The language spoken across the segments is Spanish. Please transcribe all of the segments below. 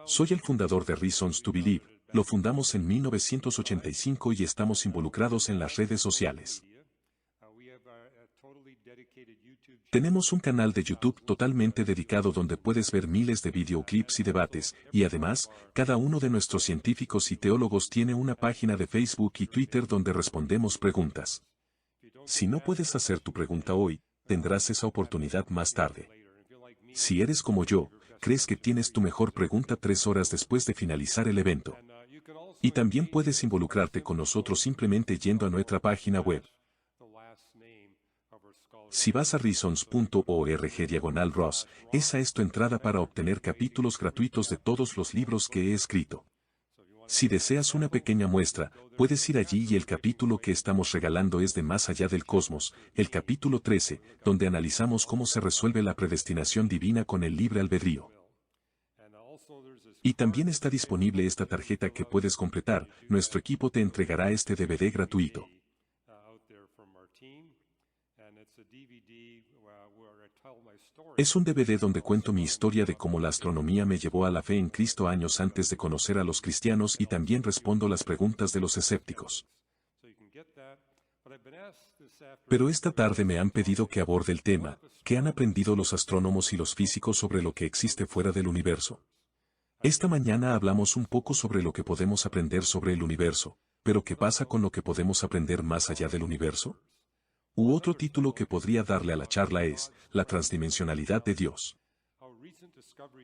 Soy el fundador de Reasons to Believe, lo fundamos en 1985 y estamos involucrados en las redes sociales. Tenemos un canal de YouTube totalmente dedicado donde puedes ver miles de videoclips y debates, y además, cada uno de nuestros científicos y teólogos tiene una página de Facebook y Twitter donde respondemos preguntas. Si no puedes hacer tu pregunta hoy, tendrás esa oportunidad más tarde. Si eres como yo, crees que tienes tu mejor pregunta 3 horas después de finalizar el evento. Y también puedes involucrarte con nosotros simplemente yendo a nuestra página web. Si vas a reasons.org/Ross, esa es tu entrada para obtener capítulos gratuitos de todos los libros que he escrito. Si deseas una pequeña muestra, puedes ir allí y el capítulo que estamos regalando es de Más allá del cosmos, el capítulo 13, donde analizamos cómo se resuelve la predestinación divina con el libre albedrío. Y también está disponible esta tarjeta que puedes completar, nuestro equipo te entregará este DVD gratuito. Es un DVD donde cuento mi historia de cómo la astronomía me llevó a la fe en Cristo años antes de conocer a los cristianos y también respondo las preguntas de los escépticos. Pero esta tarde me han pedido que aborde el tema, ¿qué han aprendido los astrónomos y los físicos sobre lo que existe fuera del universo? Esta mañana hablamos un poco sobre lo que podemos aprender sobre el universo, pero ¿qué pasa con lo que podemos aprender más allá del universo? U otro título que podría darle a la charla es, la transdimensionalidad de Dios.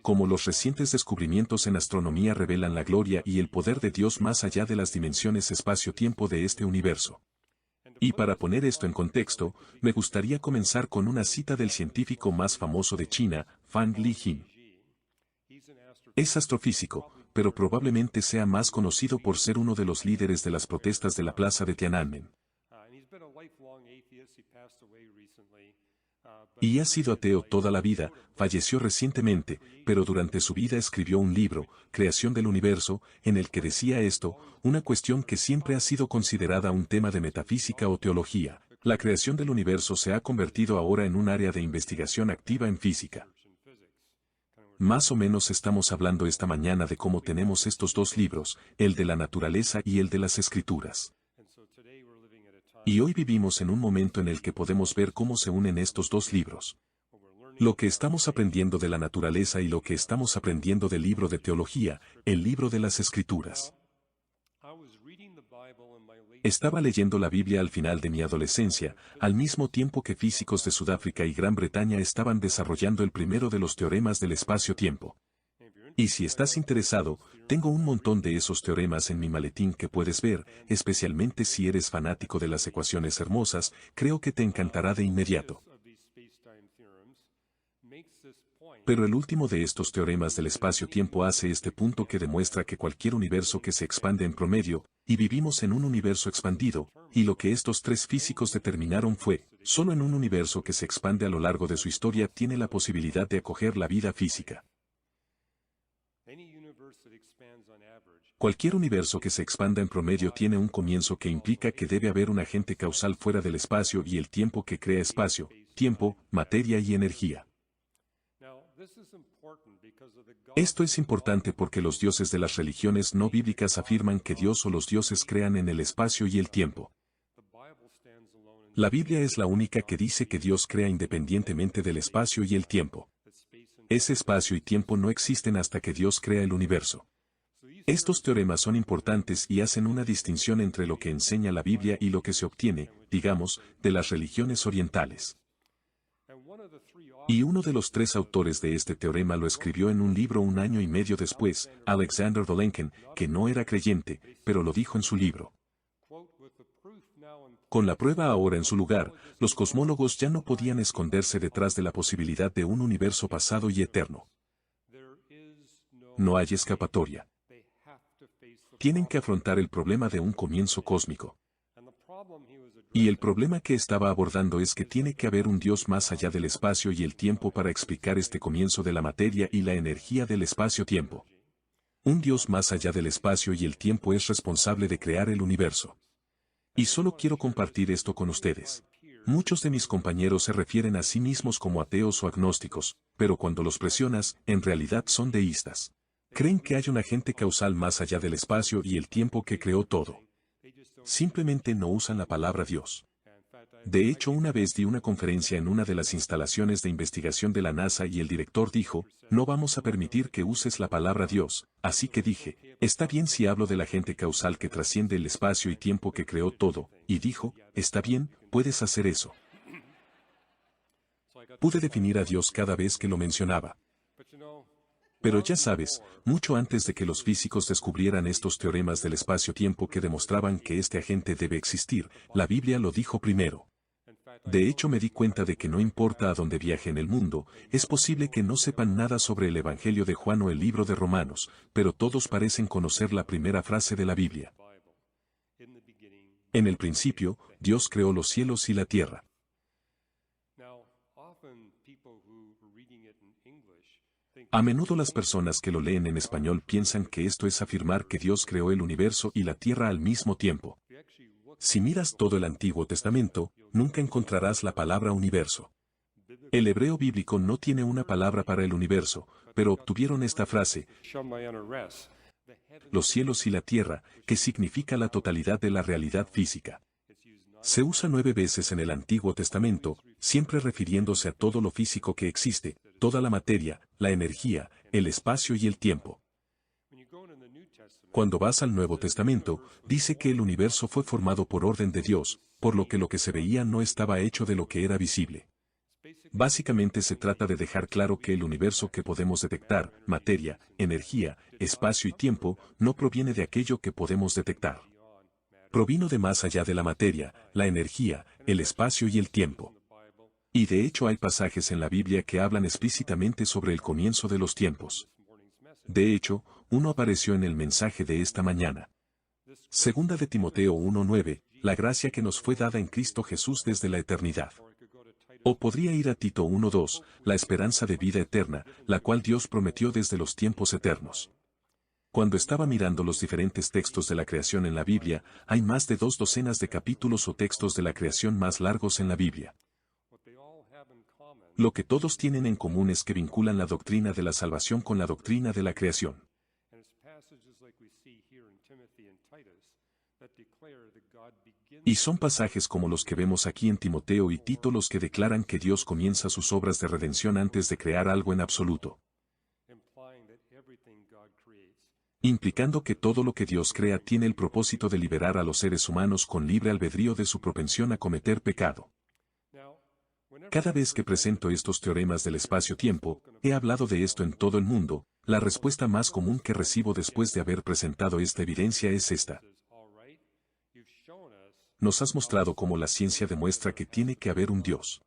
Como los recientes descubrimientos en astronomía revelan la gloria y el poder de Dios más allá de las dimensiones espacio-tiempo de este universo. Y para poner esto en contexto, me gustaría comenzar con una cita del científico más famoso de China, Fan Li-Jin. Es astrofísico, pero probablemente sea más conocido por ser uno de los líderes de las protestas de la plaza de Tiananmen. Y ha sido ateo toda la vida, falleció recientemente, pero durante su vida escribió un libro, Creación del Universo, en el que decía esto, una cuestión que siempre ha sido considerada un tema de metafísica o teología. La creación del universo se ha convertido ahora en un área de investigación activa en física. Más o menos estamos hablando esta mañana de cómo tenemos estos dos libros, el de la naturaleza y el de las escrituras. Y hoy vivimos en un momento en el que podemos ver cómo se unen estos dos libros. Lo que estamos aprendiendo de la naturaleza y lo que estamos aprendiendo del libro de teología, el libro de las escrituras. Estaba leyendo la Biblia al final de mi adolescencia, al mismo tiempo que físicos de Sudáfrica y Gran Bretaña estaban desarrollando el primero de los teoremas del espacio-tiempo. Y si estás interesado, tengo un montón de esos teoremas en mi maletín que puedes ver, especialmente si eres fanático de las ecuaciones hermosas, creo que te encantará de inmediato. Pero el último de estos teoremas del espacio-tiempo hace este punto que demuestra que cualquier universo que se expande en promedio, y vivimos en un universo expandido, y lo que estos tres físicos determinaron fue, solo en un universo que se expande a lo largo de su historia tiene la posibilidad de acoger la vida física. Cualquier universo que se expanda en promedio tiene un comienzo que implica que debe haber un agente causal fuera del espacio y el tiempo que crea espacio, tiempo, materia y energía. Esto es importante porque los dioses de las religiones no bíblicas afirman que Dios o los dioses crean en el espacio y el tiempo. La Biblia es la única que dice que Dios crea independientemente del espacio y el tiempo. Ese espacio y tiempo no existen hasta que Dios crea el universo. Estos teoremas son importantes y hacen una distinción entre lo que enseña la Biblia y lo que se obtiene, digamos, de las religiones orientales. Y uno de los tres autores de este teorema lo escribió en un libro 1 año y medio después, Alexander Vilenkin, que no era creyente, pero lo dijo en su libro. Con la prueba ahora en su lugar, los cosmólogos ya no podían esconderse detrás de la posibilidad de un universo pasado y eterno. No hay escapatoria. Tienen que afrontar el problema de un comienzo cósmico. Y el problema que estaba abordando es que tiene que haber un Dios más allá del espacio y el tiempo para explicar este comienzo de la materia y la energía del espacio-tiempo. Un Dios más allá del espacio y el tiempo es responsable de crear el universo. Y solo quiero compartir esto con ustedes. Muchos de mis compañeros se refieren a sí mismos como ateos o agnósticos, pero cuando los presionas, en realidad son deístas. Creen que hay un agente causal más allá del espacio y el tiempo que creó todo. Simplemente no usan la palabra Dios. De hecho, una vez di una conferencia en una de las instalaciones de investigación de la NASA y el director dijo, no vamos a permitir que uses la palabra Dios, así que dije, está bien si hablo del agente causal que trasciende el espacio y tiempo que creó todo, y dijo, está bien, puedes hacer eso. Pude definir a Dios cada vez que lo mencionaba. Pero ya sabes, mucho antes de que los físicos descubrieran estos teoremas del espacio-tiempo que demostraban que este agente debe existir, la Biblia lo dijo primero. De hecho, me di cuenta de que no importa a dónde viaje en el mundo, es posible que no sepan nada sobre el Evangelio de Juan o el libro de Romanos, pero todos parecen conocer la primera frase de la Biblia. En el principio, Dios creó los cielos y la tierra. A menudo las personas que lo leen en español piensan que esto es afirmar que Dios creó el universo y la tierra al mismo tiempo. Si miras todo el Antiguo Testamento, nunca encontrarás la palabra universo. El hebreo bíblico no tiene una palabra para el universo, pero obtuvieron esta frase, los cielos y la tierra, que significa la totalidad de la realidad física. Se usa 9 veces en el Antiguo Testamento, siempre refiriéndose a todo lo físico que existe, toda la materia, la energía, el espacio y el tiempo. Cuando vas al Nuevo Testamento, dice que el universo fue formado por orden de Dios, por lo que se veía no estaba hecho de lo que era visible. Básicamente se trata de dejar claro que el universo que podemos detectar, materia, energía, espacio y tiempo, no proviene de aquello que podemos detectar. Provino de más allá de la materia, la energía, el espacio y el tiempo. Y de hecho hay pasajes en la Biblia que hablan explícitamente sobre el comienzo de los tiempos. De hecho, uno apareció en el mensaje de esta mañana. Segunda de Timoteo 1:9, la gracia que nos fue dada en Cristo Jesús desde la eternidad. O podría ir a Tito 1:2, la esperanza de vida eterna, la cual Dios prometió desde los tiempos eternos. Cuando estaba mirando los diferentes textos de la creación en la Biblia, hay más de 2 docenas de capítulos o textos de la creación más largos en la Biblia. Lo que todos tienen en común es que vinculan la doctrina de la salvación con la doctrina de la creación. Y son pasajes como los que vemos aquí en Timoteo y Tito los que declaran que Dios comienza sus obras de redención antes de crear algo en absoluto. Implicando que todo lo que Dios crea tiene el propósito de liberar a los seres humanos con libre albedrío de su propensión a cometer pecado. Cada vez que presento estos teoremas del espacio-tiempo, he hablado de esto en todo el mundo, la respuesta más común que recibo después de haber presentado esta evidencia es esta. Nos has mostrado cómo la ciencia demuestra que tiene que haber un Dios.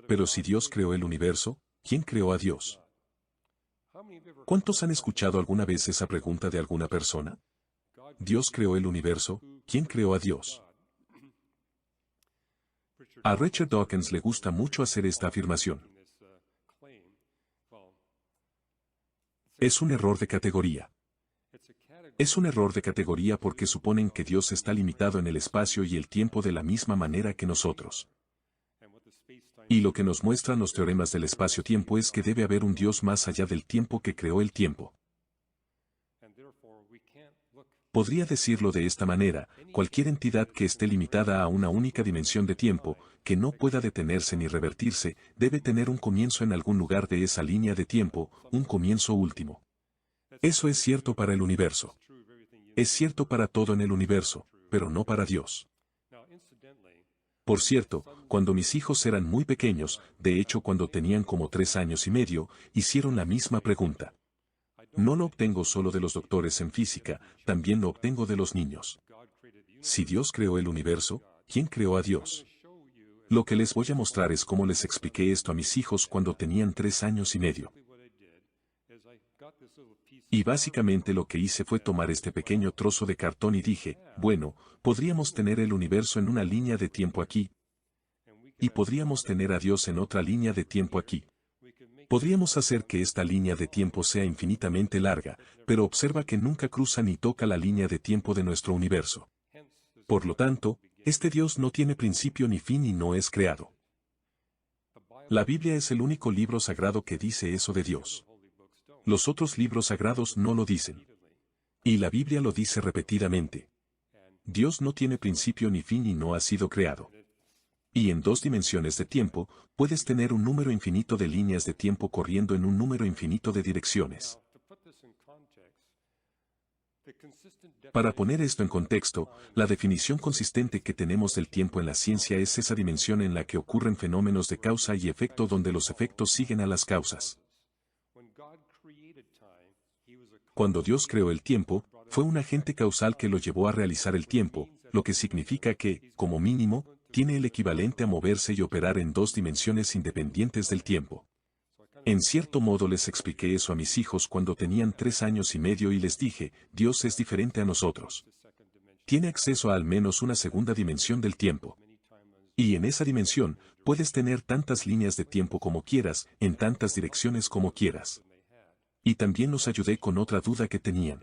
Pero si Dios creó el universo, ¿quién creó a Dios? ¿Cuántos han escuchado alguna vez esa pregunta de alguna persona? Dios creó el universo, ¿quién creó a Dios? A Richard Dawkins le gusta mucho hacer esta afirmación. Es un error de categoría. Es un error de categoría porque suponen que Dios está limitado en el espacio y el tiempo de la misma manera que nosotros. Y lo que nos muestran los teoremas del espacio-tiempo es que debe haber un Dios más allá del tiempo que creó el tiempo. Podría decirlo de esta manera, cualquier entidad que esté limitada a una única dimensión de tiempo, que no pueda detenerse ni revertirse, debe tener un comienzo en algún lugar de esa línea de tiempo, un comienzo último. Eso es cierto para el universo. Es cierto para todo en el universo, pero no para Dios. Por cierto, cuando mis hijos eran muy pequeños, de hecho cuando tenían como 3 años y medio, hicieron la misma pregunta. No lo obtengo solo de los doctores en física, también lo obtengo de los niños. Si Dios creó el universo, ¿quién creó a Dios? Lo que les voy a mostrar es cómo les expliqué esto a mis hijos cuando tenían 3 años y medio. Y básicamente lo que hice fue tomar este pequeño trozo de cartón y dije, bueno, podríamos tener el universo en una línea de tiempo aquí. Y podríamos tener a Dios en otra línea de tiempo aquí. Podríamos hacer que esta línea de tiempo sea infinitamente larga, pero observa que nunca cruza ni toca la línea de tiempo de nuestro universo. Por lo tanto, este Dios no tiene principio ni fin y no es creado. La Biblia es el único libro sagrado que dice eso de Dios. Los otros libros sagrados no lo dicen. Y la Biblia lo dice repetidamente. Dios no tiene principio ni fin y no ha sido creado. Y en dos dimensiones de tiempo, puedes tener un número infinito de líneas de tiempo corriendo en un número infinito de direcciones. Para poner esto en contexto, la definición consistente que tenemos del tiempo en la ciencia es esa dimensión en la que ocurren fenómenos de causa y efecto donde los efectos siguen a las causas. Cuando Dios creó el tiempo, fue un agente causal que lo llevó a realizar el tiempo, lo que significa que, como mínimo, tiene el equivalente a moverse y operar en dos dimensiones independientes del tiempo. En cierto modo les expliqué eso a mis hijos cuando tenían 3 años y medio y les dije, Dios es diferente a nosotros. Tiene acceso a al menos una segunda dimensión del tiempo. Y en esa dimensión, puedes tener tantas líneas de tiempo como quieras, en tantas direcciones como quieras. Y también los ayudé con otra duda que tenían.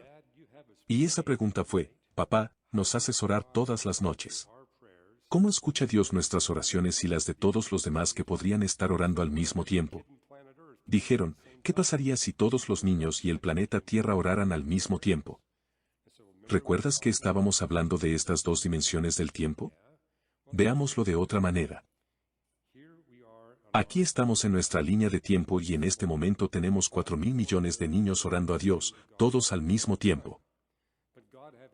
Y esa pregunta fue, papá, nos haces orar todas las noches. ¿Cómo escucha Dios nuestras oraciones y las de todos los demás que podrían estar orando al mismo tiempo? Dijeron, ¿qué pasaría si todos los niños y el planeta Tierra oraran al mismo tiempo? ¿Recuerdas que estábamos hablando de estas dos dimensiones del tiempo? Veámoslo de otra manera. Aquí estamos en nuestra línea de tiempo y en este momento tenemos 4.000 millones de niños orando a Dios, todos al mismo tiempo.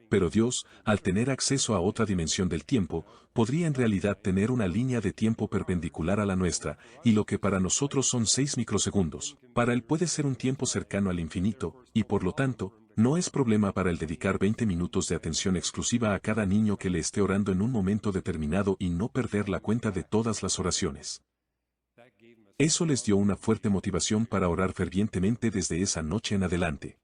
Pero Dios, al tener acceso a otra dimensión del tiempo, podría en realidad tener una línea de tiempo perpendicular a la nuestra, y lo que para nosotros son 6 microsegundos, para Él puede ser un tiempo cercano al infinito, y por lo tanto, no es problema para Él dedicar 20 minutos de atención exclusiva a cada niño que le esté orando en un momento determinado y no perder la cuenta de todas las oraciones. Eso les dio una fuerte motivación para orar fervientemente desde esa noche en adelante.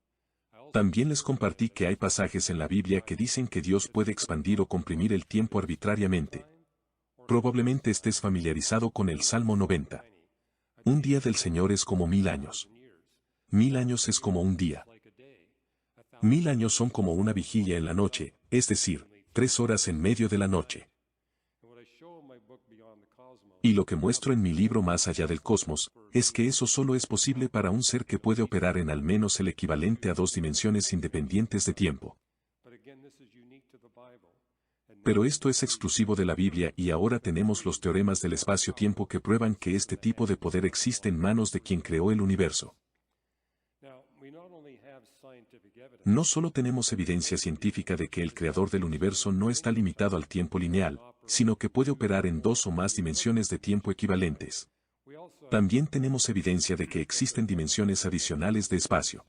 También les compartí que hay pasajes en la Biblia que dicen que Dios puede expandir o comprimir el tiempo arbitrariamente. Probablemente estés familiarizado con el Salmo 90. Un día del Señor es como 1000 años. 1000 años es como un día. 1000 años son como una vigilia en la noche, es decir, 3 horas en medio de la noche. Y lo que muestro en mi libro Más allá del cosmos, es que eso solo es posible para un ser que puede operar en al menos el equivalente a dos dimensiones independientes de tiempo. Pero esto es exclusivo de la Biblia y ahora tenemos los teoremas del espacio-tiempo que prueban que este tipo de poder existe en manos de quien creó el universo. No solo tenemos evidencia científica de que el creador del universo no está limitado al tiempo lineal, sino que puede operar en dos o más dimensiones de tiempo equivalentes. También tenemos evidencia de que existen dimensiones adicionales de espacio.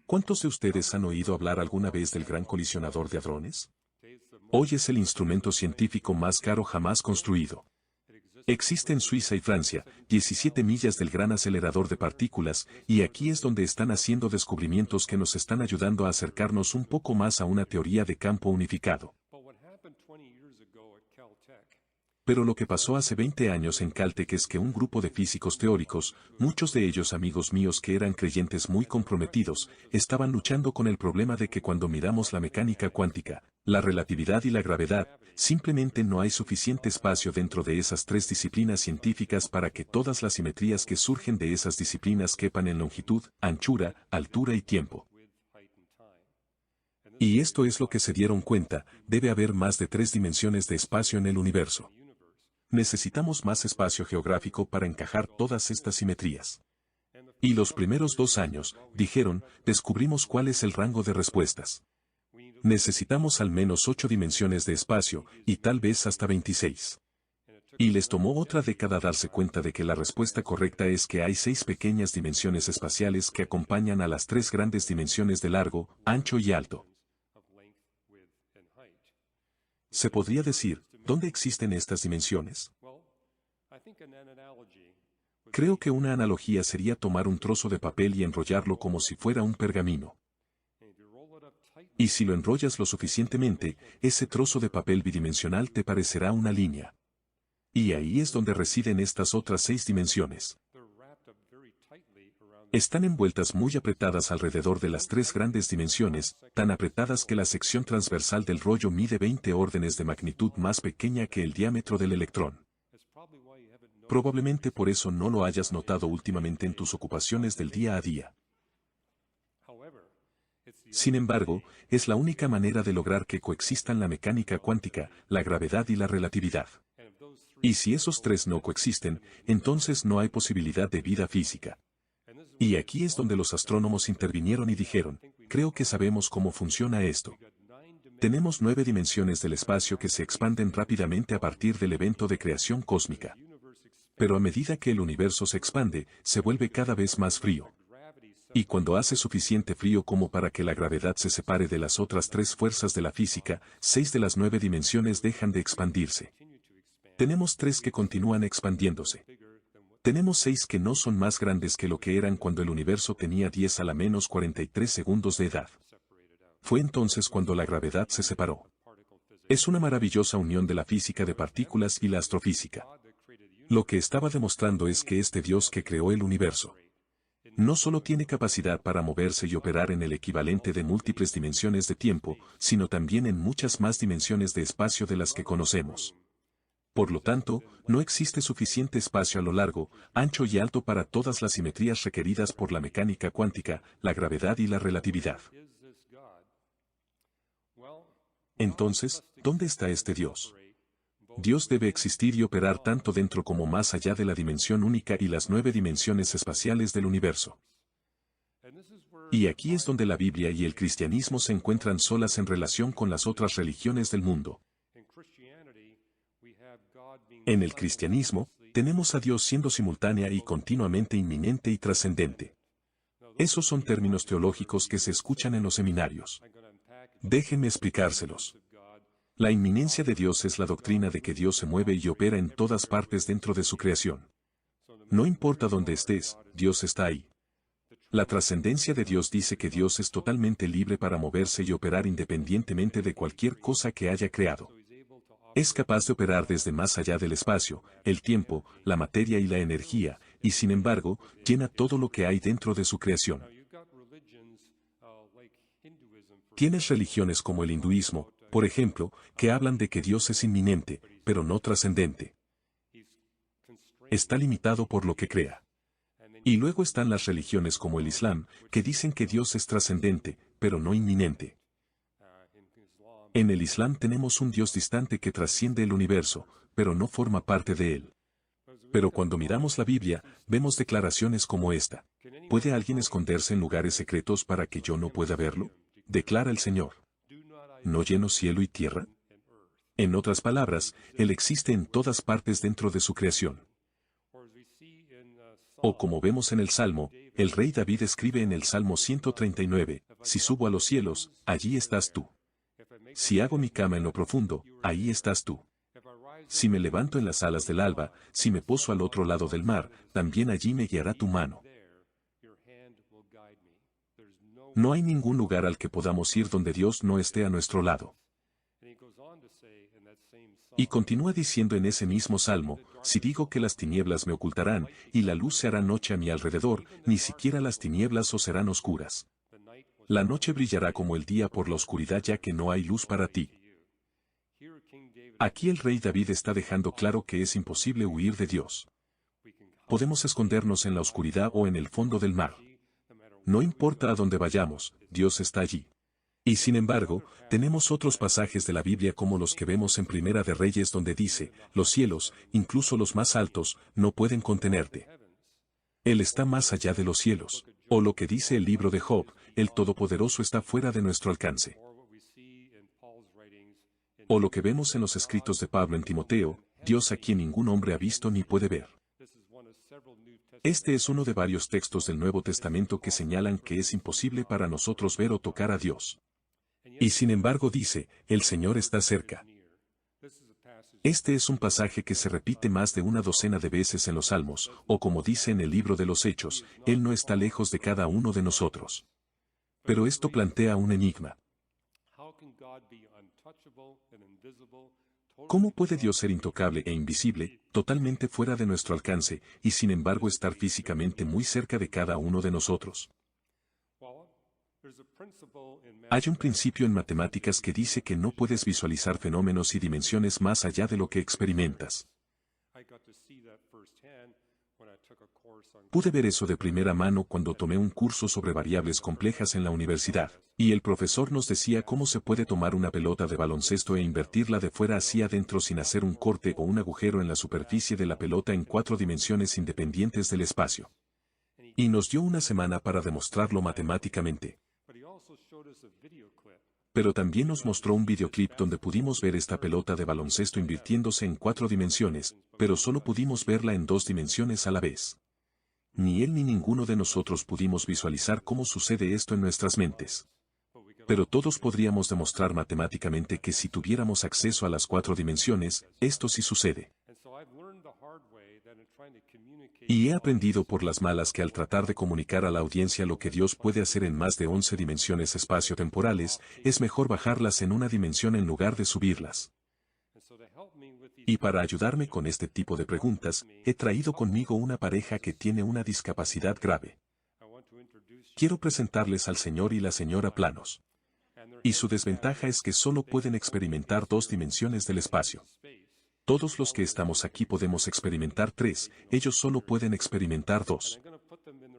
¿Cuántos de ustedes han oído hablar alguna vez del Gran Colisionador de Hadrones? Hoy es el instrumento científico más caro jamás construido. Existe en Suiza y Francia, 17 millas del gran acelerador de partículas, y aquí es donde están haciendo descubrimientos que nos están ayudando a acercarnos un poco más a una teoría de campo unificado. Pero lo que pasó hace 20 años en Caltech es que un grupo de físicos teóricos, muchos de ellos amigos míos que eran creyentes muy comprometidos, estaban luchando con el problema de que cuando miramos la mecánica cuántica, la relatividad y la gravedad, simplemente no hay suficiente espacio dentro de esas tres disciplinas científicas para que todas las simetrías que surgen de esas disciplinas quepan en longitud, anchura, altura y tiempo. Y esto es lo que se dieron cuenta, debe haber más de 3 dimensiones de espacio en el universo. Necesitamos más espacio geográfico para encajar todas estas simetrías. Y los primeros 2 años, dijeron, descubrimos cuál es el rango de respuestas. Necesitamos al menos 8 dimensiones de espacio, y tal vez hasta 26. Y les tomó otra década darse cuenta de que la respuesta correcta es que hay 6 pequeñas dimensiones espaciales que acompañan a las 3 grandes dimensiones de largo, ancho y alto. Se podría decir, ¿dónde existen estas dimensiones? Creo que una analogía sería tomar un trozo de papel y enrollarlo como si fuera un pergamino. Y si lo enrollas lo suficientemente, ese trozo de papel bidimensional te parecerá una línea. Y ahí es donde residen estas otras 6 dimensiones. Están envueltas muy apretadas alrededor de las 3 grandes dimensiones, tan apretadas que la sección transversal del rollo mide 20 órdenes de magnitud más pequeña que el diámetro del electrón. Probablemente por eso no lo hayas notado últimamente en tus ocupaciones del día a día. Sin embargo, es la única manera de lograr que coexistan la mecánica cuántica, la gravedad y la relatividad. Y si esos tres no coexisten, entonces no hay posibilidad de vida física. Y aquí es donde los astrónomos intervinieron y dijeron, creo que sabemos cómo funciona esto. Tenemos 9 dimensiones del espacio que se expanden rápidamente a partir del evento de creación cósmica. Pero a medida que el universo se expande, se vuelve cada vez más frío. Y cuando hace suficiente frío como para que la gravedad se separe de las otras 3 fuerzas de la física, 6 de las 9 dimensiones dejan de expandirse. Tenemos 3 que continúan expandiéndose. Tenemos 6 que no son más grandes que lo que eran cuando el universo tenía 10 a la menos 43 segundos de edad. Fue entonces cuando la gravedad se separó. Es una maravillosa unión de la física de partículas y la astrofísica. Lo que estaba demostrando es que este Dios que creó el universo no solo tiene capacidad para moverse y operar en el equivalente de múltiples dimensiones de tiempo, sino también en muchas más dimensiones de espacio de las que conocemos. Por lo tanto, no existe suficiente espacio a lo largo, ancho y alto para todas las simetrías requeridas por la mecánica cuántica, la gravedad y la relatividad. Entonces, ¿dónde está este Dios? Dios debe existir y operar tanto dentro como más allá de la dimensión única y las 9 dimensiones espaciales del universo. Y aquí es donde la Biblia y el cristianismo se encuentran solas en relación con las otras religiones del mundo. En el cristianismo, tenemos a Dios siendo simultánea y continuamente inminente y trascendente. Esos son términos teológicos que se escuchan en los seminarios. Déjenme explicárselos. La inminencia de Dios es la doctrina de que Dios se mueve y opera en todas partes dentro de su creación. No importa dónde estés, Dios está ahí. La trascendencia de Dios dice que Dios es totalmente libre para moverse y operar independientemente de cualquier cosa que haya creado. Es capaz de operar desde más allá del espacio, el tiempo, la materia y la energía, y sin embargo, llena todo lo que hay dentro de su creación. Tienes religiones como el hinduismo, por ejemplo, que hablan de que Dios es inminente, pero no trascendente. Está limitado por lo que crea. Y luego están las religiones como el Islam, que dicen que Dios es trascendente, pero no inminente. En el Islam tenemos un Dios distante que trasciende el universo, pero no forma parte de él. Pero cuando miramos la Biblia, vemos declaraciones como esta. ¿Puede alguien esconderse en lugares secretos para que yo no pueda verlo? Declara el Señor. ¿No lleno cielo y tierra? En otras palabras, Él existe en todas partes dentro de su creación. O como vemos en el Salmo, el rey David escribe en el Salmo 139, si subo a los cielos, allí estás tú. Si hago mi cama en lo profundo, ahí estás tú. Si me levanto en las alas del alba, si me poso al otro lado del mar, también allí me guiará tu mano. No hay ningún lugar al que podamos ir donde Dios no esté a nuestro lado. Y continúa diciendo en ese mismo salmo, si digo que las tinieblas me ocultarán, y la luz se hará noche a mi alrededor, ni siquiera las tinieblas os serán oscuras. La noche brillará como el día por la oscuridad ya que no hay luz para ti. Aquí el rey David está dejando claro que es imposible huir de Dios. Podemos escondernos en la oscuridad o en el fondo del mar. No importa a dónde vayamos, Dios está allí. Y sin embargo, tenemos otros pasajes de la Biblia como los que vemos en Primera de Reyes donde dice, los cielos, incluso los más altos, no pueden contenerte. Él está más allá de los cielos. O lo que dice el libro de Job, el Todopoderoso está fuera de nuestro alcance. O lo que vemos en los escritos de Pablo en Timoteo, Dios a quien ningún hombre ha visto ni puede ver. Este es uno de varios textos del Nuevo Testamento que señalan que es imposible para nosotros ver o tocar a Dios. Y sin embargo dice, el Señor está cerca. Este es un pasaje que se repite más de una docena de veces en los Salmos, o como dice en el libro de los Hechos, Él no está lejos de cada uno de nosotros. Pero esto plantea un enigma. ¿Cómo puede Dios ser intocable e invisible, totalmente fuera de nuestro alcance, y sin embargo estar físicamente muy cerca de cada uno de nosotros? Hay un principio en matemáticas que dice que no puedes visualizar fenómenos y dimensiones más allá de lo que experimentas. Pude ver eso de primera mano cuando tomé un curso sobre variables complejas en la universidad, y el profesor nos decía cómo se puede tomar una pelota de baloncesto e invertirla de fuera hacia adentro sin hacer un corte o un agujero en la superficie de la pelota en 4 dimensiones independientes del espacio. Y nos dio una semana para demostrarlo matemáticamente. Pero también nos mostró un videoclip donde pudimos ver esta pelota de baloncesto invirtiéndose en 4 dimensiones, pero solo pudimos verla en 2 dimensiones a la vez. Ni él ni ninguno de nosotros pudimos visualizar cómo sucede esto en nuestras mentes. Pero todos podríamos demostrar matemáticamente que si tuviéramos acceso a las 4 dimensiones, esto sí sucede. Y he aprendido por las malas que al tratar de comunicar a la audiencia lo que Dios puede hacer en más de 11 dimensiones espaciotemporales, es mejor bajarlas en una dimensión en lugar de subirlas. Y para ayudarme con este tipo de preguntas, he traído conmigo una pareja que tiene una discapacidad grave. Quiero presentarles al señor y la señora Planos. Y su desventaja es que solo pueden experimentar 2 dimensiones del espacio. Todos los que estamos aquí podemos experimentar 3, ellos solo pueden experimentar 2.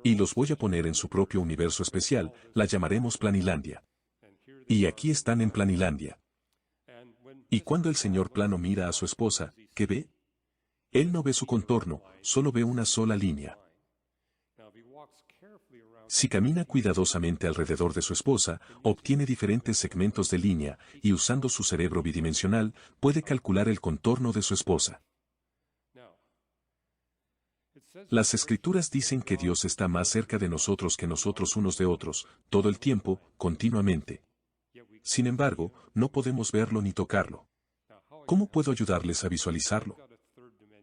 Y los voy a poner en su propio universo especial, la llamaremos Planilandia. Y aquí están en Planilandia. Y cuando el señor Plano mira a su esposa, ¿qué ve? Él no ve su contorno, solo ve una sola línea. Si camina cuidadosamente alrededor de su esposa, obtiene diferentes segmentos de línea, y usando su cerebro bidimensional, puede calcular el contorno de su esposa. Las escrituras dicen que Dios está más cerca de nosotros que nosotros unos de otros, todo el tiempo, continuamente. Sin embargo, no podemos verlo ni tocarlo. ¿Cómo puedo ayudarles a visualizarlo?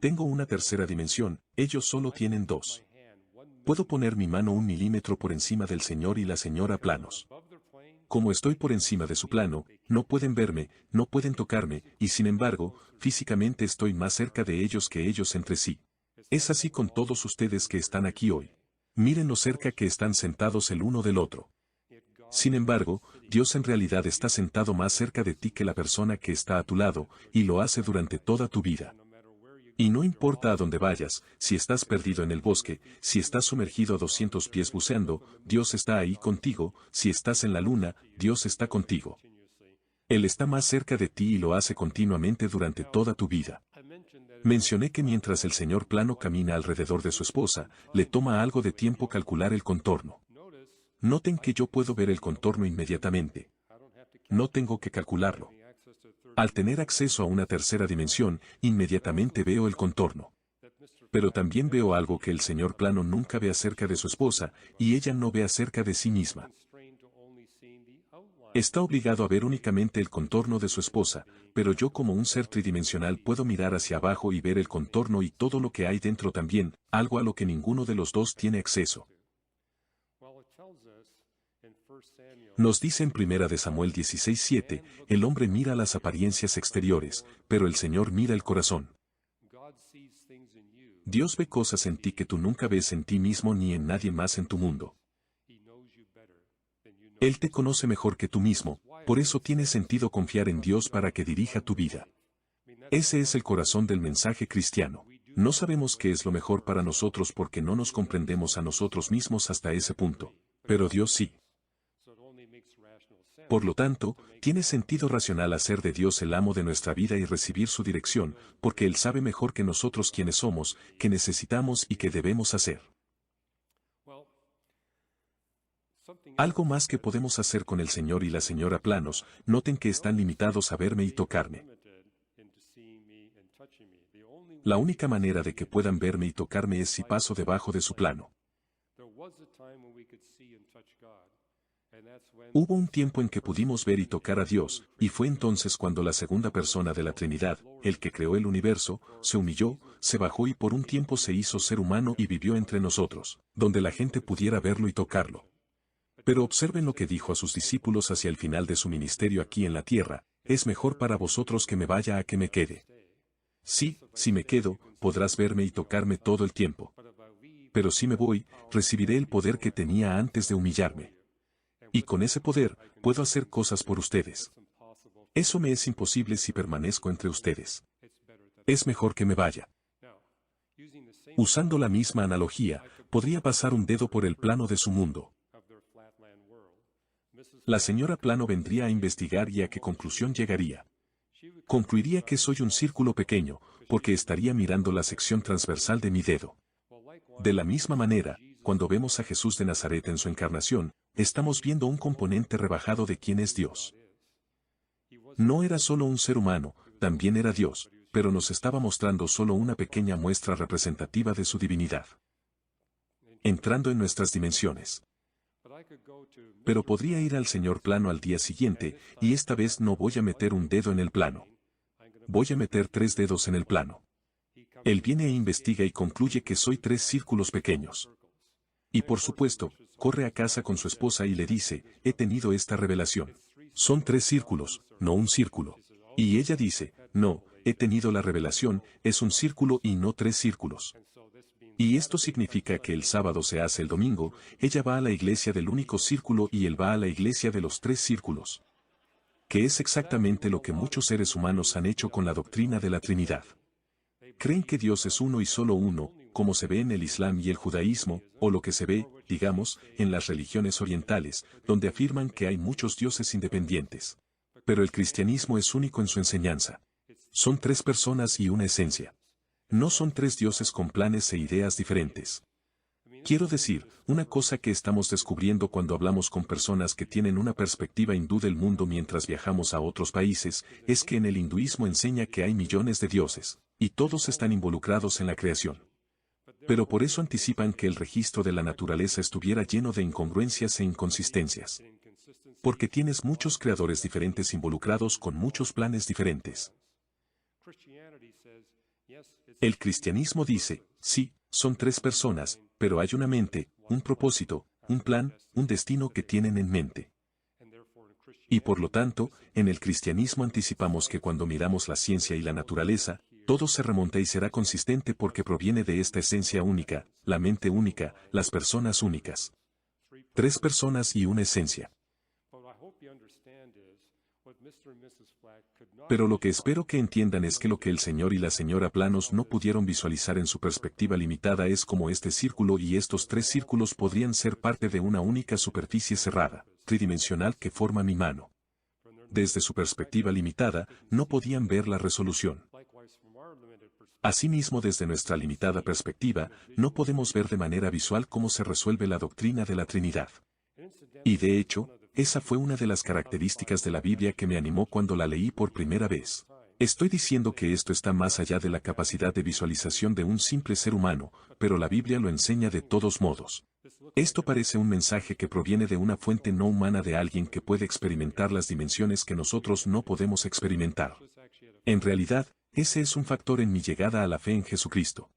Tengo una tercera dimensión, ellos solo tienen 2. Puedo poner mi mano 1 milímetro por encima del señor y la señora Planos. Como estoy por encima de su plano, no pueden verme, no pueden tocarme, y sin embargo, físicamente estoy más cerca de ellos que ellos entre sí. Es así con todos ustedes que están aquí hoy. Miren lo cerca que están sentados el uno del otro. Sin embargo, Dios en realidad está sentado más cerca de ti que la persona que está a tu lado, y lo hace durante toda tu vida. Y no importa a dónde vayas, si estás perdido en el bosque, si estás sumergido a 200 pies buceando, Dios está ahí contigo, si estás en la luna, Dios está contigo. Él está más cerca de ti y lo hace continuamente durante toda tu vida. Mencioné que mientras el señor Plano camina alrededor de su esposa, le toma algo de tiempo calcular el contorno. Noten que yo puedo ver el contorno inmediatamente. No tengo que calcularlo. Al tener acceso a una tercera dimensión, inmediatamente veo el contorno. Pero también veo algo que el señor Plano nunca ve acerca de su esposa, y ella no ve acerca de sí misma. Está obligado a ver únicamente el contorno de su esposa, pero yo como un ser tridimensional puedo mirar hacia abajo y ver el contorno y todo lo que hay dentro también, algo a lo que ninguno de los dos tiene acceso. Nos dice en 1 Samuel 16:7, el hombre mira las apariencias exteriores, pero el Señor mira el corazón. Dios ve cosas en ti que tú nunca ves en ti mismo ni en nadie más en tu mundo. Él te conoce mejor que tú mismo, por eso tiene sentido confiar en Dios para que dirija tu vida. Ese es el corazón del mensaje cristiano. No sabemos qué es lo mejor para nosotros porque no nos comprendemos a nosotros mismos hasta ese punto, pero Dios sí. Por lo tanto, tiene sentido racional hacer de Dios el amo de nuestra vida y recibir su dirección, porque Él sabe mejor que nosotros quiénes somos, qué necesitamos y qué debemos hacer. Algo más que podemos hacer con el señor y la señora Planos, noten que están limitados a verme y tocarme. La única manera de que puedan verme y tocarme es si paso debajo de su plano. Hubo un tiempo en que pudimos ver y tocar a Dios, y fue entonces cuando la segunda persona de la Trinidad, el que creó el universo, se humilló, se bajó y por un tiempo se hizo ser humano y vivió entre nosotros, donde la gente pudiera verlo y tocarlo. Pero observen lo que dijo a sus discípulos hacia el final de su ministerio aquí en la tierra, es mejor para vosotros que me vaya a que me quede. Sí, si me quedo, podrás verme y tocarme todo el tiempo. Pero si me voy, recibiré el poder que tenía antes de humillarme. Y con ese poder, puedo hacer cosas por ustedes. Eso me es imposible si permanezco entre ustedes. Es mejor que me vaya. Usando la misma analogía, podría pasar un dedo por el plano de su mundo. La señora Plano vendría a investigar y a qué conclusión llegaría. Concluiría que soy un círculo pequeño, porque estaría mirando la sección transversal de mi dedo. De la misma manera, cuando vemos a Jesús de Nazaret en su encarnación, estamos viendo un componente rebajado de quién es Dios. No era solo un ser humano, también era Dios, pero nos estaba mostrando solo una pequeña muestra representativa de su divinidad. Entrando en nuestras dimensiones. Pero podría ir al señor Plano al día siguiente, y esta vez no voy a meter un dedo en el plano. Voy a meter 3 dedos en el plano. Él viene e investiga y concluye que soy 3 círculos pequeños. Y por supuesto, corre a casa con su esposa y le dice, he tenido esta revelación. Son 3 círculos, no un círculo. Y ella dice, no, he tenido la revelación, es un círculo y no 3 círculos. Y esto significa que el sábado se hace el domingo, ella va a la iglesia del único círculo y él va a la iglesia de los 3 círculos. Que es exactamente lo que muchos seres humanos han hecho con la doctrina de la Trinidad. Creen que Dios es uno y solo uno, como se ve en el Islam y el judaísmo, o lo que se ve, digamos, en las religiones orientales, donde afirman que hay muchos dioses independientes. Pero el cristianismo es único en su enseñanza. Son 3 personas y una esencia. No son 3 dioses con planes e ideas diferentes. Quiero decir, una cosa que estamos descubriendo cuando hablamos con personas que tienen una perspectiva hindú del mundo mientras viajamos a otros países, es que en el hinduismo enseña que hay millones de dioses, y todos están involucrados en la creación. Pero por eso anticipan que el registro de la naturaleza estuviera lleno de incongruencias e inconsistencias. Porque tienes muchos creadores diferentes involucrados con muchos planes diferentes. El cristianismo dice, sí, son 3 personas, pero hay una mente, un propósito, un plan, un destino que tienen en mente. Y por lo tanto, en el cristianismo anticipamos que cuando miramos la ciencia y la naturaleza, todo se remonta y será consistente porque proviene de esta esencia única, la mente única, las personas únicas. 3 personas y una esencia. Pero lo que espero que entiendan es que lo que el señor y la señora Planos no pudieron visualizar en su perspectiva limitada es como este círculo y estos 3 círculos podrían ser parte de una única superficie cerrada, tridimensional que forma mi mano. Desde su perspectiva limitada, no podían ver la resolución. Asimismo, desde nuestra limitada perspectiva, no podemos ver de manera visual cómo se resuelve la doctrina de la Trinidad. Y de hecho, esa fue una de las características de la Biblia que me animó cuando la leí por primera vez. Estoy diciendo que esto está más allá de la capacidad de visualización de un simple ser humano, pero la Biblia lo enseña de todos modos. Esto parece un mensaje que proviene de una fuente no humana de alguien que puede experimentar las dimensiones que nosotros no podemos experimentar. En realidad, ese es un factor en mi llegada a la fe en Jesucristo.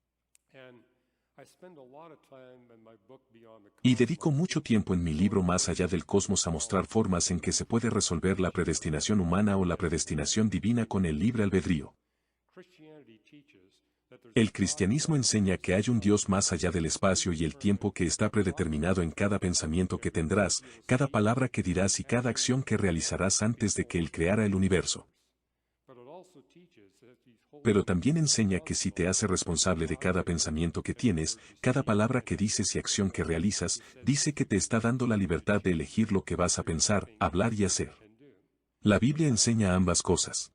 Y dedico mucho tiempo en mi libro Más allá del cosmos a mostrar formas en que se puede resolver la predestinación humana o la predestinación divina con el libre albedrío. El cristianismo enseña que hay un Dios más allá del espacio y el tiempo que está predeterminado en cada pensamiento que tendrás, cada palabra que dirás y cada acción que realizarás antes de que Él creara el universo. Pero también enseña que si te hace responsable de cada pensamiento que tienes, cada palabra que dices y acción que realizas, dice que te está dando la libertad de elegir lo que vas a pensar, hablar y hacer. La Biblia enseña ambas cosas.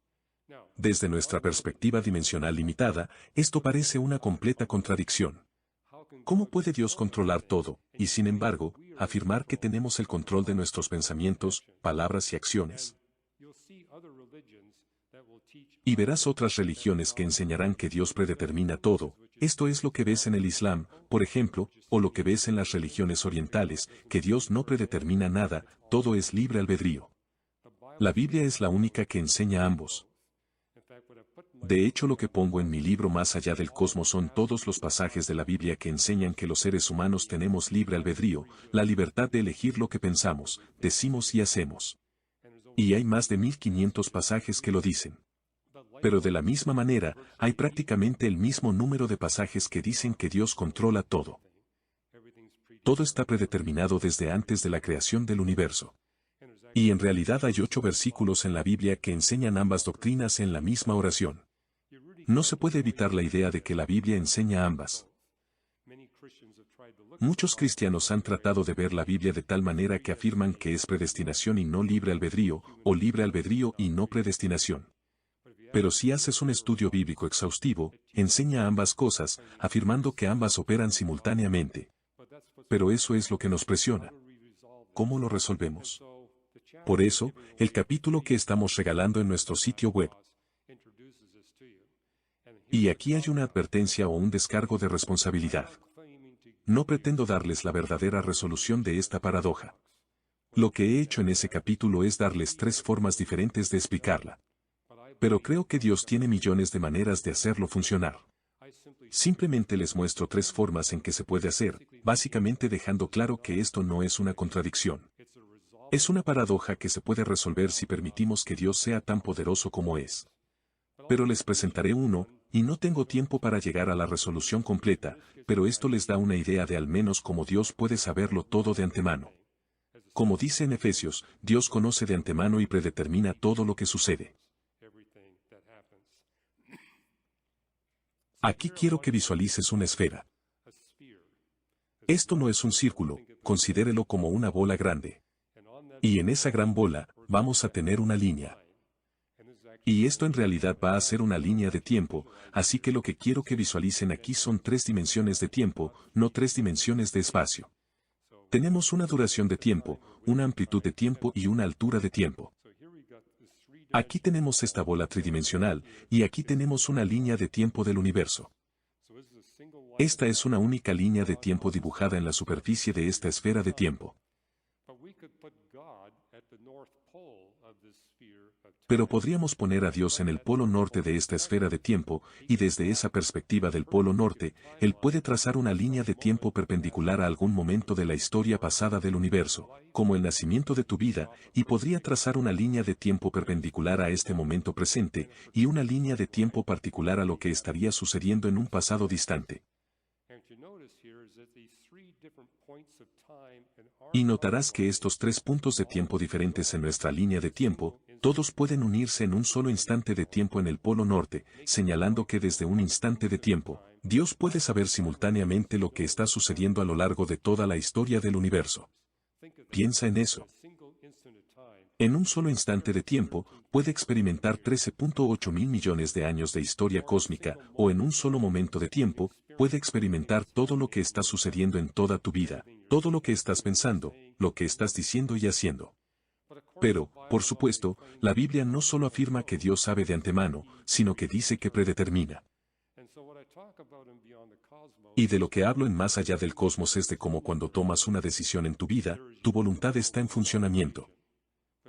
Desde nuestra perspectiva dimensional limitada, esto parece una completa contradicción. ¿Cómo puede Dios controlar todo, y sin embargo, afirmar que tenemos el control de nuestros pensamientos, palabras y acciones? Y verás otras religiones que enseñarán que Dios predetermina todo. Esto es lo que ves en el Islam, por ejemplo, o lo que ves en las religiones orientales, que Dios no predetermina nada, todo es libre albedrío. La Biblia es la única que enseña ambos. De hecho, lo que pongo en mi libro Más allá del cosmos son todos los pasajes de la Biblia que enseñan que los seres humanos tenemos libre albedrío, la libertad de elegir lo que pensamos, decimos y hacemos. Y hay más de 1500 pasajes que lo dicen. Pero de la misma manera, hay prácticamente el mismo número de pasajes que dicen que Dios controla todo. Todo está predeterminado desde antes de la creación del universo. Y en realidad hay 8 versículos en la Biblia que enseñan ambas doctrinas en la misma oración. No se puede evitar la idea de que la Biblia enseña ambas. Muchos cristianos han tratado de ver la Biblia de tal manera que afirman que es predestinación y no libre albedrío, o libre albedrío y no predestinación. Pero si haces un estudio bíblico exhaustivo, enseña ambas cosas, afirmando que ambas operan simultáneamente. Pero eso es lo que nos presiona. ¿Cómo lo resolvemos? Por eso, el capítulo que estamos regalando en nuestro sitio web. Y aquí hay una advertencia o un descargo de responsabilidad. No pretendo darles la verdadera resolución de esta paradoja. Lo que he hecho en ese capítulo es darles 3 formas diferentes de explicarla. Pero creo que Dios tiene millones de maneras de hacerlo funcionar. Simplemente les muestro 3 formas en que se puede hacer, básicamente dejando claro que esto no es una contradicción. Es una paradoja que se puede resolver si permitimos que Dios sea tan poderoso como es. Pero les presentaré uno, y no tengo tiempo para llegar a la resolución completa, pero esto les da una idea de al menos cómo Dios puede saberlo todo de antemano. Como dice en Efesios, Dios conoce de antemano y predetermina todo lo que sucede. Aquí quiero que visualices una esfera. Esto no es un círculo, considérelo como una bola grande. Y en esa gran bola, vamos a tener una línea. Y esto en realidad va a ser una línea de tiempo, así que lo que quiero que visualicen aquí son 3 dimensiones de tiempo, no 3 dimensiones de espacio. Tenemos una duración de tiempo, una amplitud de tiempo y una altura de tiempo. Aquí tenemos esta bola tridimensional, y aquí tenemos una línea de tiempo del universo. Esta es una única línea de tiempo dibujada en la superficie de esta esfera de tiempo. Pero podríamos poner a Dios en el polo norte de esta esfera de tiempo, y desde esa perspectiva del polo norte, Él puede trazar una línea de tiempo perpendicular a algún momento de la historia pasada del universo, como el nacimiento de tu vida, y podría trazar una línea de tiempo perpendicular a este momento presente, y una línea de tiempo particular a lo que estaría sucediendo en un pasado distante. Y notarás que estos 3 puntos de tiempo diferentes en nuestra línea de tiempo, todos pueden unirse en un solo instante de tiempo en el polo norte, señalando que desde un instante de tiempo, Dios puede saber simultáneamente lo que está sucediendo a lo largo de toda la historia del universo. Piensa en eso. En un solo instante de tiempo, puede experimentar 13.8 mil millones de años de historia cósmica, o en un solo momento de tiempo, puede experimentar todo lo que está sucediendo en toda tu vida, todo lo que estás pensando, lo que estás diciendo y haciendo. Pero, por supuesto, la Biblia no solo afirma que Dios sabe de antemano, sino que dice que predetermina. Y de lo que hablo en más allá del cosmos es de cómo cuando tomas una decisión en tu vida, tu voluntad está en funcionamiento.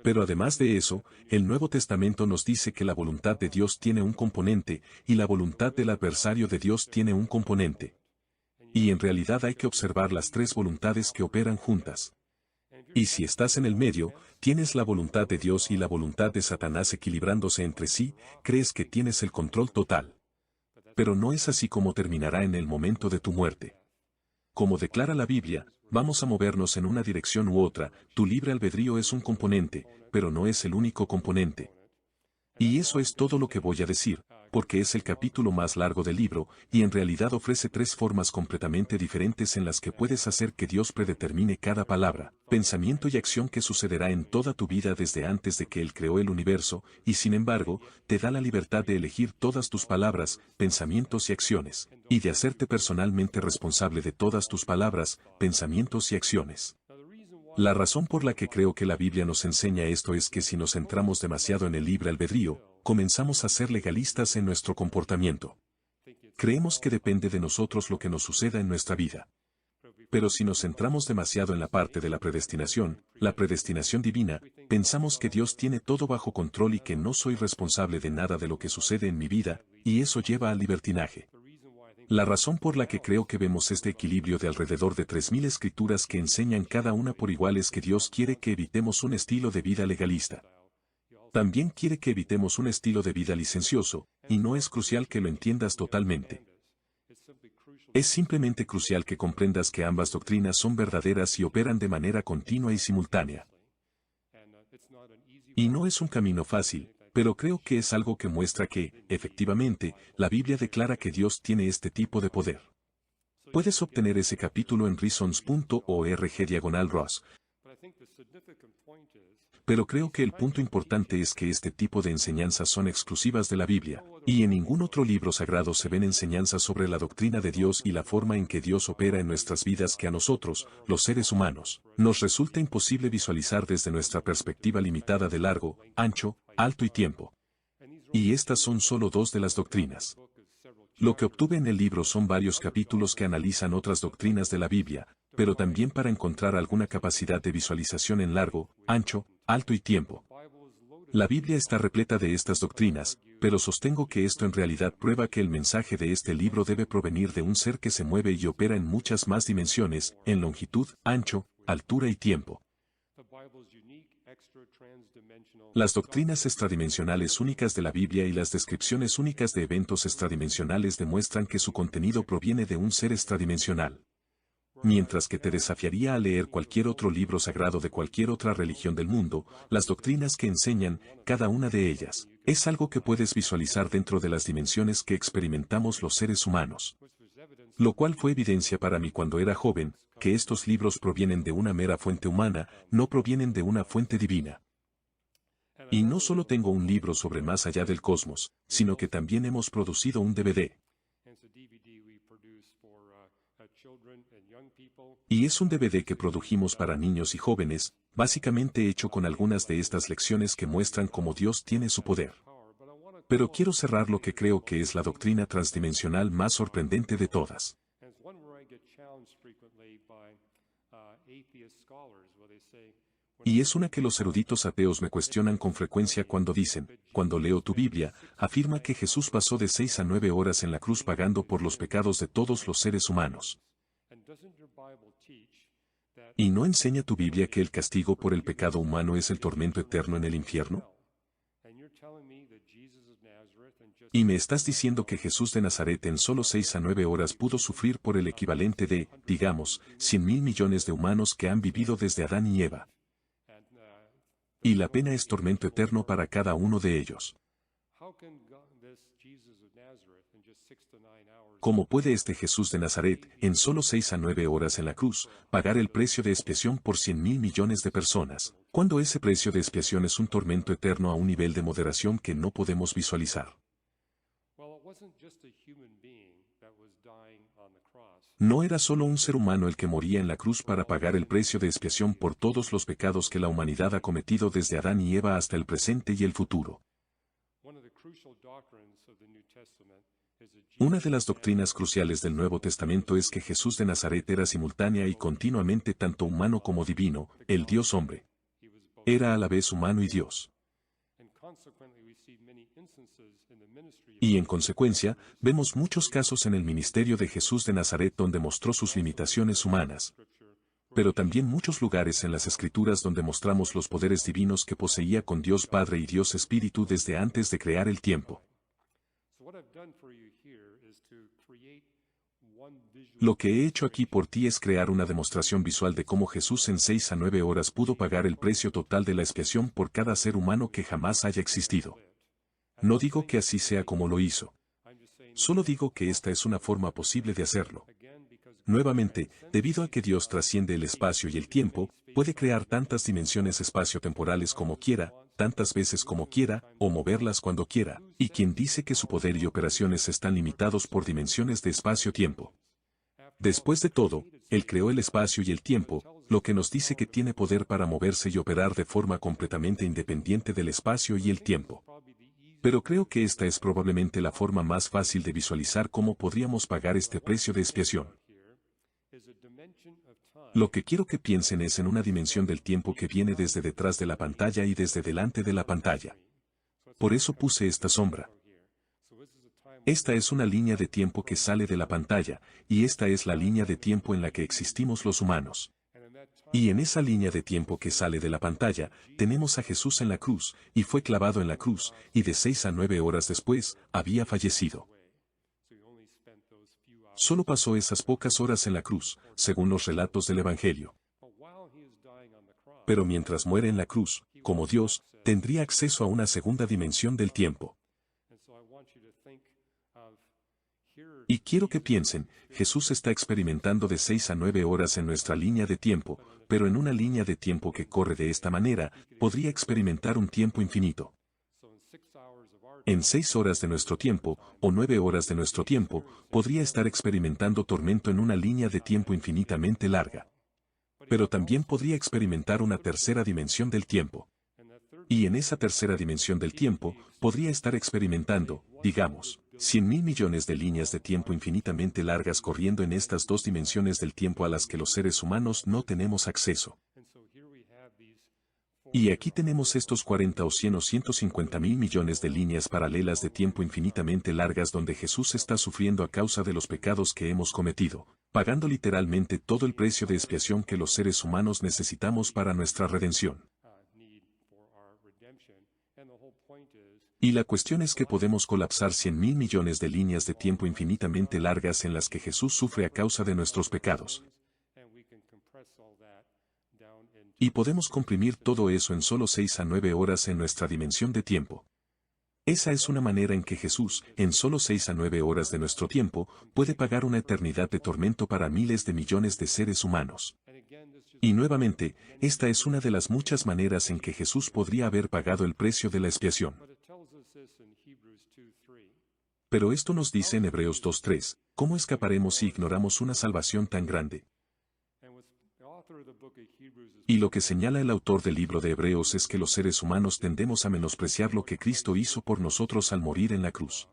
Pero además de eso, el Nuevo Testamento nos dice que la voluntad de Dios tiene un componente, y la voluntad del adversario de Dios tiene un componente. Y en realidad hay que observar las 3 voluntades que operan juntas. Y si estás en el medio, tienes la voluntad de Dios y la voluntad de Satanás equilibrándose entre sí, crees que tienes el control total. Pero no es así como terminará en el momento de tu muerte. Como declara la Biblia, vamos a movernos en una dirección u otra, tu libre albedrío es un componente, pero no es el único componente. Y eso es todo lo que voy a decir, porque es el capítulo más largo del libro, y en realidad ofrece 3 formas completamente diferentes en las que puedes hacer que Dios predetermine cada palabra, pensamiento y acción que sucederá en toda tu vida desde antes de que Él creó el universo, y sin embargo, te da la libertad de elegir todas tus palabras, pensamientos y acciones, y de hacerte personalmente responsable de todas tus palabras, pensamientos y acciones. La razón por la que creo que la Biblia nos enseña esto es que si nos centramos demasiado en el libre albedrío, comenzamos a ser legalistas en nuestro comportamiento. Creemos que depende de nosotros lo que nos suceda en nuestra vida. Pero si nos centramos demasiado en la parte de la predestinación divina, pensamos que Dios tiene todo bajo control y que no soy responsable de nada de lo que sucede en mi vida, y eso lleva al libertinaje. La razón por la que creo que vemos este equilibrio de alrededor de 3.000 escrituras que enseñan cada una por igual es que Dios quiere que evitemos un estilo de vida legalista. También quiere que evitemos un estilo de vida licencioso, y no es crucial que lo entiendas totalmente. Es simplemente crucial que comprendas que ambas doctrinas son verdaderas y operan de manera continua y simultánea. Y no es un camino fácil, Pero creo que es algo que muestra que, efectivamente, la Biblia declara que Dios tiene este tipo de poder. Puedes obtener ese capítulo en reasons.org/Ross. Pero creo que el punto importante es que este tipo de enseñanzas son exclusivas de la Biblia, y en ningún otro libro sagrado se ven enseñanzas sobre la doctrina de Dios y la forma en que Dios opera en nuestras vidas que a nosotros, los seres humanos, nos resulta imposible visualizar desde nuestra perspectiva limitada de largo, ancho, alto y tiempo. Y estas son solo dos de las doctrinas. Lo que obtuve en el libro son varios capítulos que analizan otras doctrinas de la Biblia, pero también para encontrar alguna capacidad de visualización en largo, ancho, alto y tiempo. La Biblia está repleta de estas doctrinas, pero sostengo que esto en realidad prueba que el mensaje de este libro debe provenir de un ser que se mueve y opera en muchas más dimensiones, en longitud, ancho, altura y tiempo. Las doctrinas extradimensionales únicas de la Biblia y las descripciones únicas de eventos extradimensionales demuestran que su contenido proviene de un ser extradimensional. Mientras que te desafiaría a leer cualquier otro libro sagrado de cualquier otra religión del mundo, las doctrinas que enseñan, cada una de ellas, es algo que puedes visualizar dentro de las dimensiones que experimentamos los seres humanos. Lo cual fue evidencia para mí cuando era joven, que estos libros provienen de una mera fuente humana, no provienen de una fuente divina. Y no solo tengo un libro sobre más allá del cosmos, sino que también hemos producido un DVD. Y es un DVD que produjimos para niños y jóvenes, básicamente hecho con algunas de estas lecciones que muestran cómo Dios tiene su poder. Pero quiero cerrar lo que creo que es la doctrina transdimensional más sorprendente de todas. Y es una que los eruditos ateos me cuestionan con frecuencia cuando dicen, cuando leo tu Biblia, afirma que Jesús pasó de 6 a 9 horas en la cruz pagando por los pecados de todos los seres humanos. ¿Y no enseña tu Biblia que el castigo por el pecado humano es el tormento eterno en el infierno? Y me estás diciendo que Jesús de Nazaret en solo 6 a 9 horas pudo sufrir por el equivalente de, digamos, 100.000 millones de humanos que han vivido desde Adán y Eva. Y la pena es tormento eterno para cada uno de ellos. ¿Cómo puede este Jesús de Nazaret, en solo 6 a 9 horas en la cruz, pagar el precio de expiación por 100.000 millones de personas, cuando ese precio de expiación es un tormento eterno a un nivel de moderación que no podemos visualizar? No era solo un ser humano el que moría en la cruz para pagar el precio de expiación por todos los pecados que la humanidad ha cometido desde Adán y Eva hasta el presente y el futuro. Una de las doctrinas cruciales del Nuevo Testamento es que Jesús de Nazaret era simultánea y continuamente tanto humano como divino, el Dios hombre. Era a la vez humano y Dios. Y en consecuencia, vemos muchos casos en el ministerio de Jesús de Nazaret donde mostró sus limitaciones humanas. Pero también muchos lugares en las Escrituras donde mostramos los poderes divinos que poseía con Dios Padre y Dios Espíritu desde antes de crear el tiempo. Lo que he hecho aquí por ti es crear una demostración visual de cómo Jesús en 6 a 9 horas pudo pagar el precio total de la expiación por cada ser humano que jamás haya existido. No digo que así sea como lo hizo. Solo digo que esta es una forma posible de hacerlo. Nuevamente, debido a que Dios trasciende el espacio y el tiempo, puede crear tantas dimensiones espaciotemporales como quiera, tantas veces como quiera, o moverlas cuando quiera, y quien dice que su poder y operaciones están limitados por dimensiones de espacio-tiempo. Después de todo, Él creó el espacio y el tiempo, lo que nos dice que tiene poder para moverse y operar de forma completamente independiente del espacio y el tiempo. Pero creo que esta es probablemente la forma más fácil de visualizar cómo podríamos pagar este precio de expiación. Lo que quiero que piensen es en una dimensión del tiempo que viene desde detrás de la pantalla y desde delante de la pantalla. Por eso puse esta sombra. Esta es una línea de tiempo que sale de la pantalla, y esta es la línea de tiempo en la que existimos los humanos. Y en esa línea de tiempo que sale de la pantalla, tenemos a Jesús en la cruz, y fue clavado en la cruz, y de 6 a 9 horas después, había fallecido. Solo pasó esas pocas horas en la cruz, según los relatos del Evangelio. Pero mientras muere en la cruz, como Dios, tendría acceso a una segunda dimensión del tiempo. Y quiero que piensen, Jesús está experimentando de 6 a 9 horas en nuestra línea de tiempo, pero en una línea de tiempo que corre de esta manera, podría experimentar un tiempo infinito. En 6 horas de nuestro tiempo, o 9 horas de nuestro tiempo, podría estar experimentando tormento en una línea de tiempo infinitamente larga. Pero también podría experimentar una tercera dimensión del tiempo. Y en esa tercera dimensión del tiempo, podría estar experimentando, digamos, 100.000 millones de líneas de tiempo infinitamente largas corriendo en estas dos dimensiones del tiempo a las que los seres humanos no tenemos acceso. Y aquí tenemos estos 40 o 100 o 150.000 millones de líneas paralelas de tiempo infinitamente largas donde Jesús está sufriendo a causa de los pecados que hemos cometido, pagando literalmente todo el precio de expiación que los seres humanos necesitamos para nuestra redención. Y la cuestión es que podemos colapsar 100.000 millones de líneas de tiempo infinitamente largas en las que Jesús sufre a causa de nuestros pecados. Y podemos comprimir todo eso en solo 6 a 9 horas en nuestra dimensión de tiempo. Esa es una manera en que Jesús, en solo 6 a 9 horas de nuestro tiempo, puede pagar una eternidad de tormento para miles de millones de seres humanos. Y nuevamente, esta es una de las muchas maneras en que Jesús podría haber pagado el precio de la expiación. Pero esto nos dice en Hebreos 2:3, ¿cómo escaparemos si ignoramos una salvación tan grande? Y lo que señala el autor del libro de Hebreos es que los seres humanos tendemos a menospreciar lo que Cristo hizo por nosotros al morir en la cruz.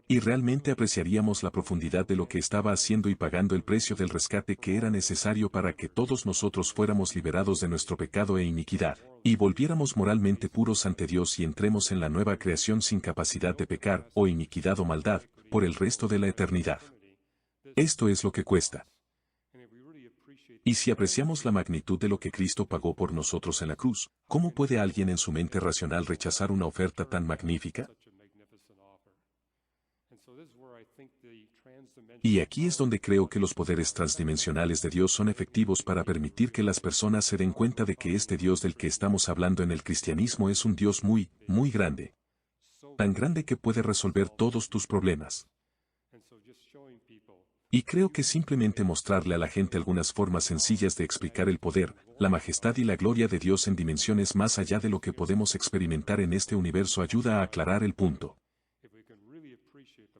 Y realmente apreciaríamos la profundidad de lo que estaba haciendo y pagando el precio del rescate que era necesario para que todos nosotros fuéramos liberados de nuestro pecado e iniquidad, y volviéramos moralmente puros ante Dios y entremos en la nueva creación sin capacidad de pecar, o iniquidad o maldad, por el resto de la eternidad. Esto es lo que cuesta. Y si apreciamos la magnitud de lo que Cristo pagó por nosotros en la cruz, ¿cómo puede alguien en su mente racional rechazar una oferta tan magnífica? Y aquí es donde creo que los poderes transdimensionales de Dios son efectivos para permitir que las personas se den cuenta de que este Dios del que estamos hablando en el cristianismo es un Dios muy, muy grande. Tan grande que puede resolver todos tus problemas. Y creo que simplemente mostrarle a la gente algunas formas sencillas de explicar el poder, la majestad y la gloria de Dios en dimensiones más allá de lo que podemos experimentar en este universo ayuda a aclarar el punto.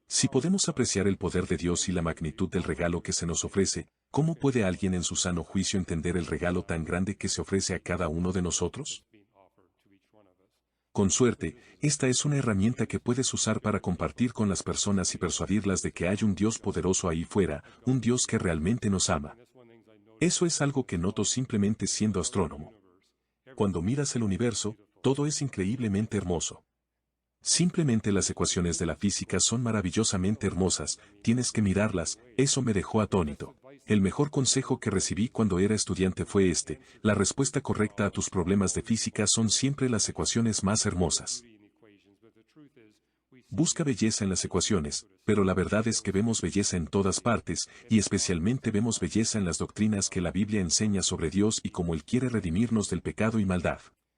Si podemos apreciar el poder de Dios y la magnitud del regalo que se nos ofrece, ¿cómo puede alguien en su sano juicio entender el regalo tan grande que se ofrece a cada uno de nosotros? Con suerte, esta es una herramienta que puedes usar para compartir con las personas y persuadirlas de que hay un Dios poderoso ahí fuera, un Dios que realmente nos ama. Eso es algo que noto simplemente siendo astrónomo. Cuando miras el universo, todo es increíblemente hermoso. Simplemente las ecuaciones de la física son maravillosamente hermosas, tienes que mirarlas, eso me dejó atónito. El mejor consejo que recibí cuando era estudiante fue este: la respuesta correcta a tus problemas de física son siempre las ecuaciones más hermosas. Busca belleza en las ecuaciones, pero la verdad es que vemos belleza en todas partes, y especialmente vemos belleza en las doctrinas que la Biblia enseña sobre Dios y cómo Él quiere redimirnos del pecado y maldad.